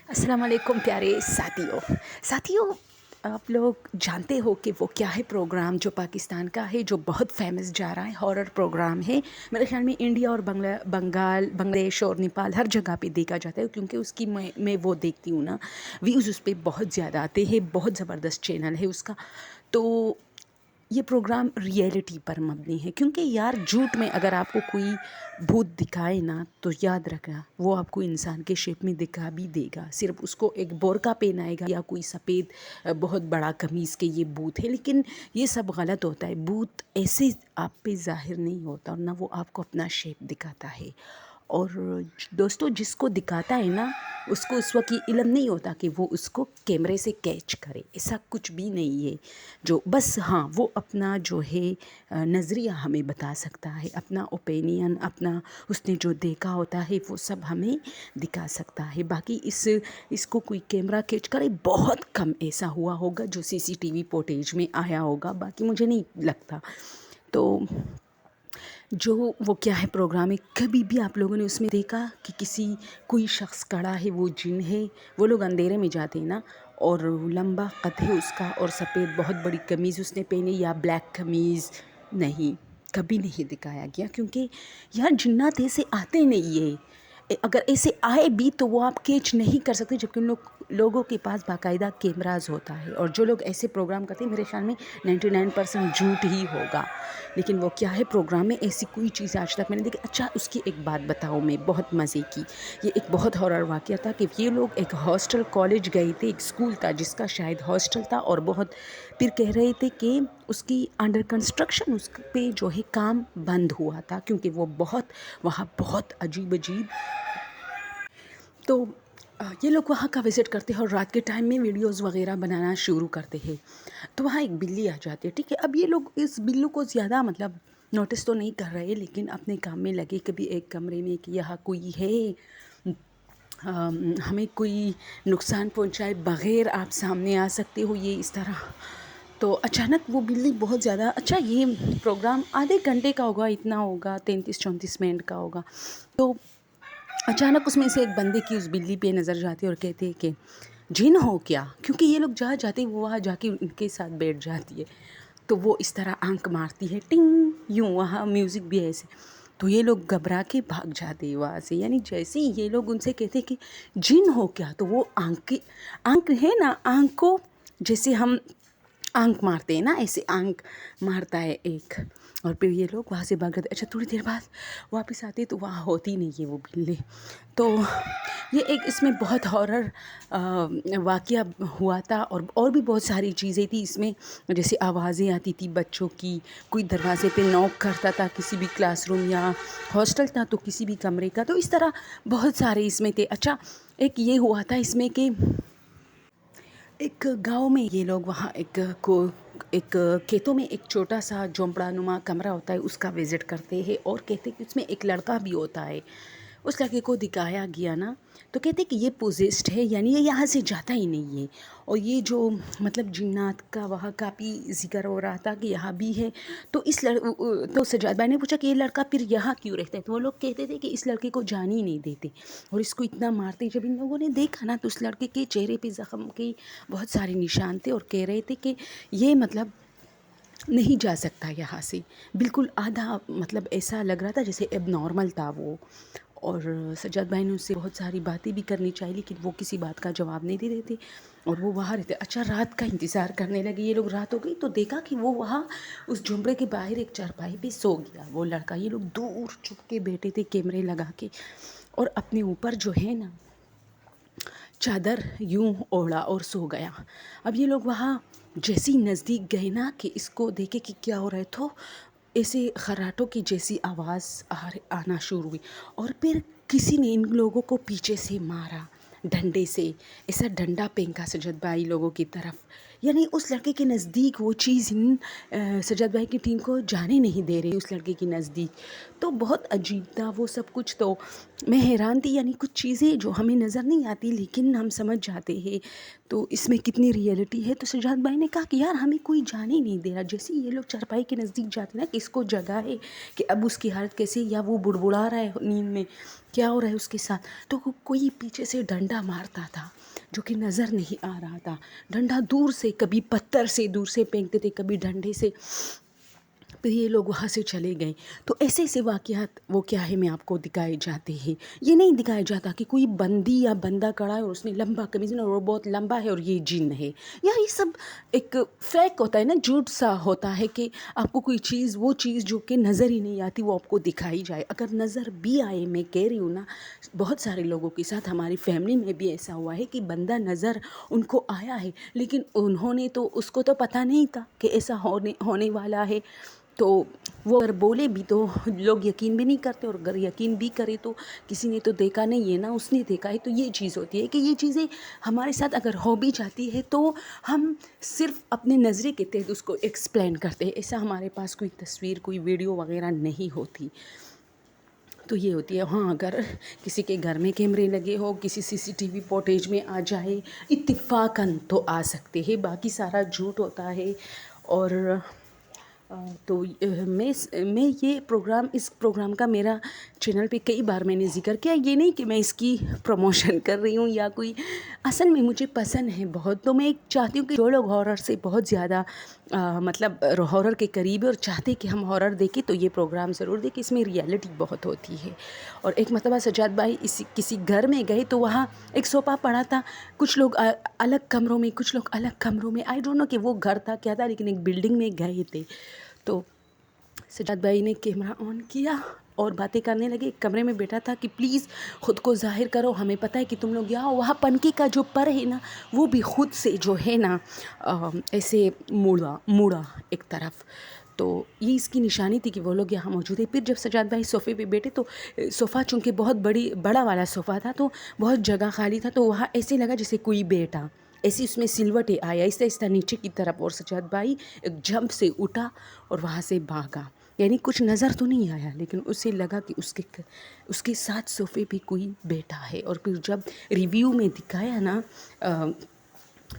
अस्सलाम वालेकुम प्यारे साथियों, आप लोग जानते हो कि वो क्या है प्रोग्राम जो पाकिस्तान का है, जो बहुत फेमस जा रहा है, हॉरर प्रोग्राम है। मेरे ख्याल में इंडिया और बांग्लादेश और नेपाल हर जगह पे देखा जाता है, क्योंकि उसकी मैं वो देखती हूँ ना, व्यूज़ उस पर बहुत ज़्यादा आते हैं। बहुत ज़बरदस्त चैनल है उसका। तो ये प्रोग्राम रियलिटी पर मबनी है, क्योंकि यार झूठ में अगर आपको कोई भूत दिखाए ना, तो याद रखना वो आपको इंसान के शेप में दिखा भी देगा। सिर्फ उसको एक बोरका पहनाएगा या कोई सफ़ेद बहुत बड़ा कमीज़ के ये भूत है, लेकिन ये सब गलत होता है। भूत ऐसे आप पे ज़ाहिर नहीं होता, और ना वो आपको अपना शेप दिखाता है। और दोस्तों, जिसको दिखाता है ना, उसको उस वक्त ये इल्म नहीं होता कि वो उसको कैमरे से कैच करे। ऐसा कुछ भी नहीं है। जो बस हाँ, वो अपना जो है नज़रिया हमें बता सकता है, अपना ओपिनियन, अपना उसने जो देखा होता है वो सब हमें दिखा सकता है। बाकी इसको कोई कैमरा कैच करे, बहुत कम ऐसा हुआ होगा जो सीसीटीवी फुटेज में आया होगा। बाकी मुझे नहीं लगता। तो जो वो क्या है प्रोग्राम है, कभी भी आप लोगों ने उसमें देखा कि कोई शख्स खड़ा है, वो जिन है। वो लोग अंधेरे में जाते हैं ना, और लंबा कद है उसका, और सफ़ेद बहुत बड़ी कमीज़ उसने पहनी, या ब्लैक कमीज़। नहीं, कभी नहीं दिखाया गया, क्योंकि यार जिन्नात ऐसे आते नहीं है। अगर ऐसे आए भी तो वो आप कैच नहीं कर सकते, जबकि उन लोगों के पास बाकायदा कैमराज होता है। और जो लोग ऐसे प्रोग्राम करते हैं, मेरे ख्याल में 99% झूठ ही होगा। लेकिन वो क्या है प्रोग्राम में ऐसी कोई चीज़ आज तक मैंने देखी। अच्छा, उसकी एक बात बताऊँ मैं, बहुत मज़े की। ये एक बहुत हॉरर वाक़या था कि ये लोग एक हॉस्टल कॉलेज गए थे, एक स्कूल था जिसका शायद हॉस्टल था, और बहुत फिर कह रहे थे कि उसकी अंडर कंस्ट्रक्शन, उस पे जो है काम बंद हुआ था, क्योंकि वो वहाँ बहुत अजीब अजीब। तो ये लोग वहाँ का विज़िट करते हैं और रात के टाइम में वीडियोज़ वग़ैरह बनाना शुरू करते हैं। तो वहाँ एक बिल्ली आ जाती है, ठीक है। अब ये लोग इस बिल्लू को ज़्यादा मतलब नोटिस तो नहीं कर रहे, लेकिन अपने काम में लगे। कभी एक कमरे में कि यहाँ कोई है, हमें कोई नुकसान पहुँचाए बग़ैर आप सामने आ सकते हो, ये इस तरह। तो अचानक वो बिल्ली बहुत ज़्यादा, अच्छा ये प्रोग्राम आधे घंटे का होगा, इतना होगा 33-34 मिनट का होगा। तो अचानक उसमें से एक बंदे की उस बिल्ली पे नज़र जाती है और कहते हैं कि जिन हो क्या, क्योंकि ये लोग जहाँ जाते हैं वो वहाँ जाके उनके साथ बैठ जाती है। तो वो इस तरह आंख मारती है, टिंग, यूँ, वहाँ म्यूज़िक भी है ऐसे। तो ये लोग घबरा के भाग जाते हैं वहाँ से। यानी जैसे ही ये लोग उनसे कहते हैं कि जिन हो क्या, तो वो आंख है ना, आंख को जैसे हम आंख मारते हैं ना, ऐसे आंख मारता है एक। और फिर ये लोग वहाँ से भाग जाते। अच्छा, थोड़ी देर बाद वापस आते तो वहाँ होती नहीं है वो बिल्ली। तो ये एक इसमें बहुत हॉरर वाक़या हुआ था, और भी बहुत सारी चीज़ें थी इसमें। जैसे आवाज़ें आती थी बच्चों की, कोई दरवाज़े पे नॉक करता था, किसी भी क्लासरूम या हॉस्टल था तो किसी भी कमरे का। तो इस तरह बहुत सारे इसमें थे। अच्छा, एक ये हुआ था इसमें कि एक गांव में ये लोग वहाँ एक खेतों में एक छोटा सा झोंपड़ा नुमा कमरा होता है, उसका विज़िट करते हैं, और कहते हैं कि उसमें एक लड़का भी होता है। उस लड़के को दिखाया गया ना, तो कहते हैं कि ये पोजेस्ड है, यानी ये यहाँ से जाता ही नहीं है। और ये जो मतलब जिन्नात का वहाँ काफ़ी जिक्र हो रहा था कि यहाँ भी है। तो तो सजाद भाई ने पूछा कि ये लड़का फिर यहाँ क्यों रहता है। तो वो लोग कहते थे कि इस लड़के को जाने ही नहीं देते, और इसको इतना मारते। जब इन लोगों ने देखा ना, तो उस लड़के के चेहरे पे ज़ख्म के बहुत सारे निशान थे, और कह रहे थे कि ये मतलब नहीं जा सकता यहाँ से। बिल्कुल आधा मतलब ऐसा लग रहा था जैसे अब नॉर्मल था वो। और सज्जाद भाई ने उससे बहुत सारी बातें भी करनी चाहिए, लेकिन वो किसी बात का जवाब नहीं दे रहे थे, और वो वहाँ रहते। अच्छा, रात का इंतज़ार करने लगे ये लोग। रात हो गई तो देखा कि वो वहाँ उस झुंपड़े के बाहर एक चारपाई पे सो गया वो लड़का। ये लोग दूर छुप के बैठे थे कैमरे लगा के, और अपने ऊपर जो है ना चादर यूं ओढ़ा और सो गया। अब ये लोग वहाँ जैसे ही नज़दीक गए ना कि इसको देखे कि क्या हो रहा है, तो ऐसे खर्राटों की जैसी आवाज़ आना शुरू हुई, और फिर किसी ने इन लोगों को पीछे से मारा डंडे से। ऐसा डंडा फेंका सजद भाई लोगों की तरफ। यानी उस लड़के के नज़दीक वो चीज़ सजद भाई की टीम को जाने नहीं दे रही उस लड़के के नज़दीक। तो बहुत अजीब था वो सब कुछ। तो मैं हैरान थी, यानी कुछ चीज़ें जो हमें नज़र नहीं आती लेकिन हम समझ जाते हैं, तो इसमें कितनी रियलिटी है। तो सजाद भाई ने कहा कि यार हमें कोई जाने ही नहीं दे रहा। जैसे ये लोग चारपाई के नज़दीक जाते ना, किसको जगह है कि अब उसकी हालत कैसे, या वो बुड़बुड़ा रहा है नींद में, क्या हो रहा है उसके साथ, तो कोई पीछे से डंडा मारता था। جو کہ نظر نہیں آ رہا تھا. ڈنڈا دور سے, کبھی پتھر سے دور سے پھینکتے تھے, کبھی ڈنڈے سے. پھر یہ لوگ وہاں سے چلے گئے. تو ایسے ایسے واقعات وہ کیا ہے میں آپ کو دکھائے جاتے ہیں. یہ نہیں دکھایا جاتا کہ کوئی بندی یا بندہ کڑا ہے اور اس نے لمبا قمیض اور وہ بہت لمبا ہے اور یہ جن ہے. یہ سب ایک فیک ہوتا ہے نا, جھوٹ سا ہوتا ہے کہ آپ کو کوئی چیز, وہ چیز جو کہ نظر ہی نہیں آتی وہ آپ کو دکھائی جائے. اگر نظر بھی آئے, میں کہہ رہی ہوں نا, بہت سارے لوگوں کے ساتھ, ہماری فیملی میں بھی ایسا ہوا ہے کہ بندہ نظر ان کو آیا ہے, لیکن انہوں نے تو, اس کو تو پتہ نہیں تھا کہ ایسا ہونے والا ہے. تو وہ اگر بولے بھی تو لوگ یقین بھی نہیں کرتے, اور اگر یقین بھی کرے تو کسی نے تو دیکھا نہیں ہے نا, اس نے دیکھا ہے. تو یہ چیز ہوتی ہے کہ یہ چیزیں ہمارے ساتھ اگر ہو بھی جاتی ہے تو ہم صرف اپنے نظرے کے تحت اس کو ایکسپلین کرتے ہیں. ایسا ہمارے پاس کوئی تصویر, کوئی ویڈیو وغیرہ نہیں ہوتی. تو یہ ہوتی ہے. ہاں, اگر کسی کے گھر میں کیمرے لگے ہو, کسی CCTV فوٹیج میں آ جائے اتفاقاً تو آ سکتے ہیں, باقی سارا جھوٹ ہوتا ہے. اور تو میں یہ پروگرام, اس پروگرام کا میرا چینل پہ کئی بار میں نے ذکر کیا. یہ نہیں کہ میں اس کی پروموشن کر رہی ہوں یا کوئی, اصل میں مجھے پسند ہے بہت. تو میں چاہتی ہوں کہ جو لوگ ہارر سے بہت زیادہ مطلب ہارر کے قریب ہے اور چاہتے کہ ہم ہارر دیکھیں, تو یہ پروگرام ضرور دیکھیں. اس میں ریئلٹی بہت ہوتی ہے. اور ایک مرتبہ سجاد بھائی کسی گھر میں گئے تو وہاں ایک صوفہ پڑا تھا, کچھ لوگ الگ کمروں میں, کچھ لوگ الگ کمروں میں. آئی ڈونٹ نو کہ وہ گھر تھا کیا تھا, لیکن ایک بلڈنگ میں گئے تھے. تو سجاد بھائی نے کیمرہ آن کیا اور باتیں کرنے لگے. ایک کمرے میں بیٹھا تھا کہ پلیز خود کو ظاہر کرو, ہمیں پتہ ہے کہ تم لوگ یہاں. وہاں پنکے کا جو پر ہے نا, وہ بھی خود سے جو ہے نا ایسے موڑا ایک طرف. تو یہ اس کی نشانی تھی کہ وہ لوگ یہاں موجود ہیں. پھر جب سجاد بھائی صوفے پہ بیٹھے تو صوفہ چونکہ بہت بڑا والا صوفہ تھا, تو بہت جگہ خالی تھا. تو وہاں ایسے لگا جیسے کوئی بیٹھا, ایسی اس میں سلوٹیں آیا آہستہ آہستہ نیچے کی طرف. اور سجاد بھائی ایک جھمپ سے اٹھا اور وہاں سے بھاگا. یعنی کچھ نظر تو نہیں آیا, لیکن اسے لگا کہ اس کے ساتھ صوفے پہ کوئی بیٹھا ہے. اور پھر جب ریویو میں دکھایا نا,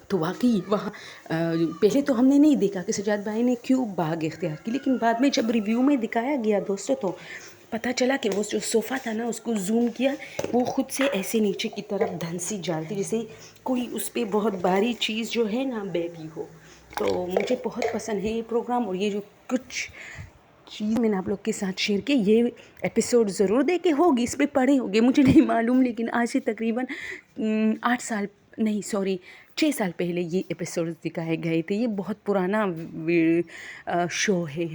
تو واقعی وہاں پہلے تو ہم نے نہیں دیکھا کہ سجاد بھائی نے کیوں بھاگ اختیار کی, لیکن بعد میں جب ریویو میں دکھایا گیا دوستوں, تو پتہ چلا کہ وہ جو صوفہ تھا نا, اس کو زوم کیا, وہ خود سے ایسے نیچے کی طرف دھنسی جالتی جیسے کوئی اس پہ بہت باری چیز جو ہے نا بیٹھی ہو. تو مجھے بہت پسند ہے یہ پروگرام. اور یہ جو کچھ چیز میں نے آپ لوگ کے ساتھ شیئر کی, یہ ایپیسوڈ ضرور دیکھے ہوگی, اس پہ پڑھے ہوگے, مجھے نہیں معلوم, لیکن آج سے تقریباً 6 سال پہلے یہ ایپیسوڈز دکھائے گئے تھے. یہ بہت پرانا شو ہے.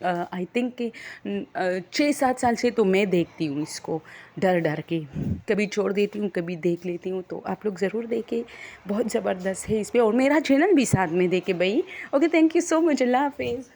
آئی تھنک کہ 6-7 سال سے تو میں دیکھتی ہوں اس کو ڈر کے. کبھی چھوڑ دیتی ہوں, کبھی دیکھ لیتی ہوں. تو آپ لوگ ضرور دیکھیں, بہت زبردست ہے اس پہ. اور میرا چینل بھی ساتھ میں دیکھے بھائی. اوکے, تھینک یو سو مچ. اللہ حافظ.